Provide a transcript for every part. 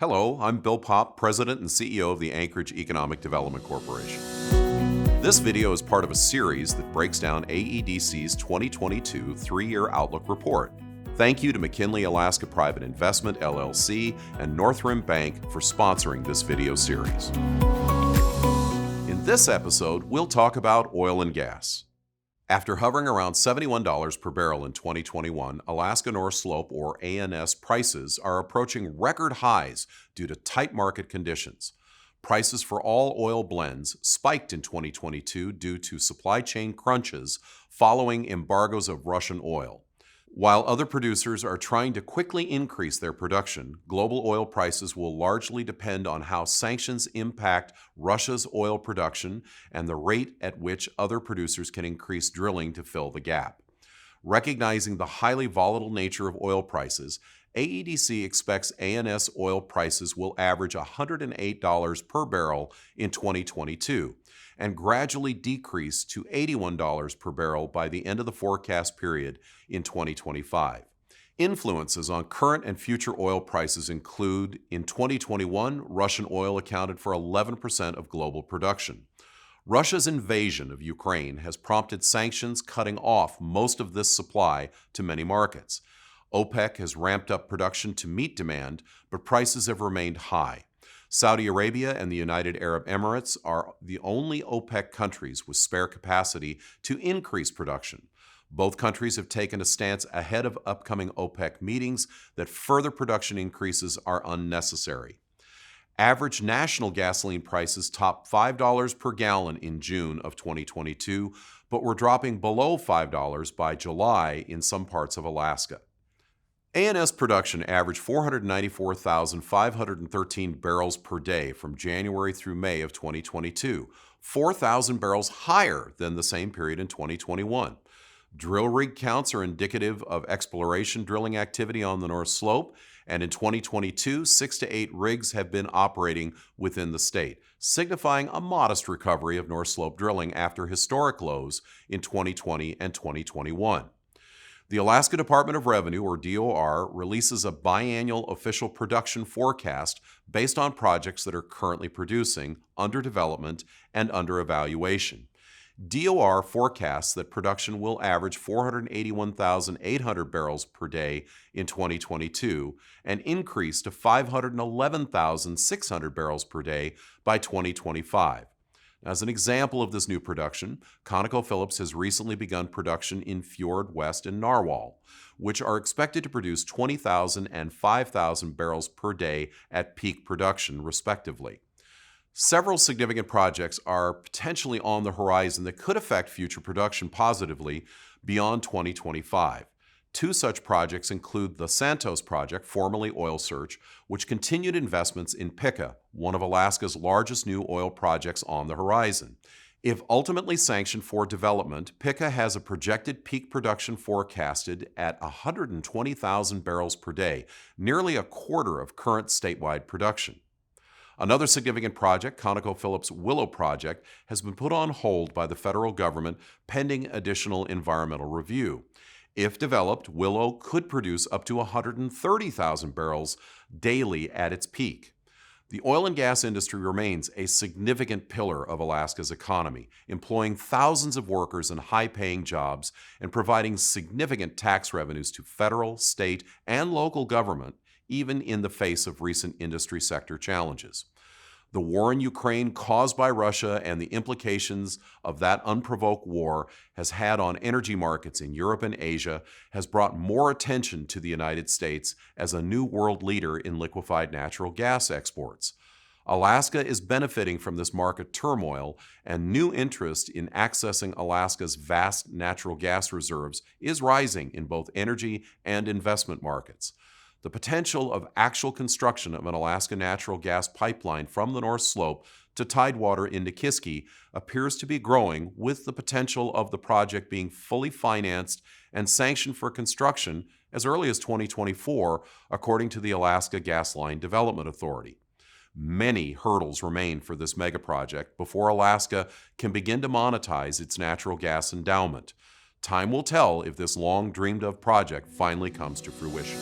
Hello, I'm Bill Popp, President and CEO of the Anchorage Economic Development Corporation. This video is part of a series that breaks down AEDC's 2022 three-year Outlook report. Thank you to McKinley Alaska Private Investment, LLC, and North Rim Bank for sponsoring this video series. In this episode, we'll talk about oil and gas. After hovering around $71 per barrel in 2021, Alaska North Slope, or ANS, prices are approaching record highs due to tight market conditions. Prices for all oil blends spiked in 2022 due to supply chain crunches following embargoes of Russian oil. While other producers are trying to quickly increase their production, global oil prices will largely depend on how sanctions impact Russia's oil production and the rate at which other producers can increase drilling to fill the gap. Recognizing the highly volatile nature of oil prices, AEDC expects ANS oil prices will average $108 per barrel in 2022 and gradually decrease to $81 per barrel by the end of the forecast period in 2025. Influences on current and future oil prices include, in 2021, Russian oil accounted for 11% of global production. Russia's invasion of Ukraine has prompted sanctions cutting off most of this supply to many markets. OPEC has ramped up production to meet demand, but prices have remained high. Saudi Arabia and the United Arab Emirates are the only OPEC countries with spare capacity to increase production. Both countries have taken a stance ahead of upcoming OPEC meetings that further production increases are unnecessary. Average national gasoline prices topped $5 per gallon in June of 2022, but were dropping below $5 by July in some parts of Alaska. ANS production averaged 494,513 barrels per day from January through May of 2022, 4,000 barrels higher than the same period in 2021. Drill rig counts are indicative of exploration drilling activity on the North Slope, and in 2022, 6 to 8 rigs have been operating within the state, signifying a modest recovery of North Slope drilling after historic lows in 2020 and 2021. The Alaska Department of Revenue, or DOR, releases a biannual official production forecast based on projects that are currently producing, under development, and under evaluation. DOR forecasts that production will average 481,800 barrels per day in 2022 and increase to 511,600 barrels per day by 2025. As an example of this new production, ConocoPhillips has recently begun production in Fjord West and Narwhal, which are expected to produce 20,000 and 5,000 barrels per day at peak production, respectively. Several significant projects are potentially on the horizon that could affect future production positively beyond 2025. Two such projects include the Santos project, formerly Oil Search, which continued investments in Pikka, one of Alaska's largest new oil projects on the horizon. If ultimately sanctioned for development, Pikka has a projected peak production forecasted at 120,000 barrels per day, nearly a quarter of current statewide production. Another significant project, ConocoPhillips' Willow project, has been put on hold by the federal government pending additional environmental review. If developed, Willow could produce up to 130,000 barrels daily at its peak. The oil and gas industry remains a significant pillar of Alaska's economy, employing thousands of workers in high-paying jobs and providing significant tax revenues to federal, state, and local government, even in the face of recent industry sector challenges. The war in Ukraine caused by Russia and the implications of that unprovoked war has had on energy markets in Europe and Asia has brought more attention to the United States as a new world leader in liquefied natural gas exports. Alaska is benefiting from this market turmoil, and new interest in accessing Alaska's vast natural gas reserves is rising in both energy and investment markets. The potential of actual construction of an Alaska natural gas pipeline from the North Slope to Tidewater into Kiski appears to be growing, with the potential of the project being fully financed and sanctioned for construction as early as 2024, according to the Alaska Gas Line Development Authority. Many hurdles remain for this megaproject before Alaska can begin to monetize its natural gas endowment. Time will tell if this long dreamed of project finally comes to fruition.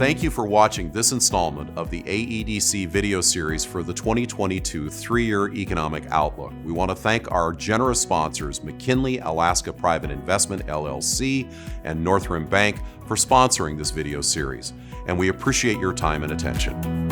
Thank you for watching this installment of the AEDC video series for the 2022 3-Year Economic Outlook. We want to thank our generous sponsors, McKinley Alaska Private Investment, LLC, and Northrim Bank for sponsoring this video series, and we appreciate your time and attention.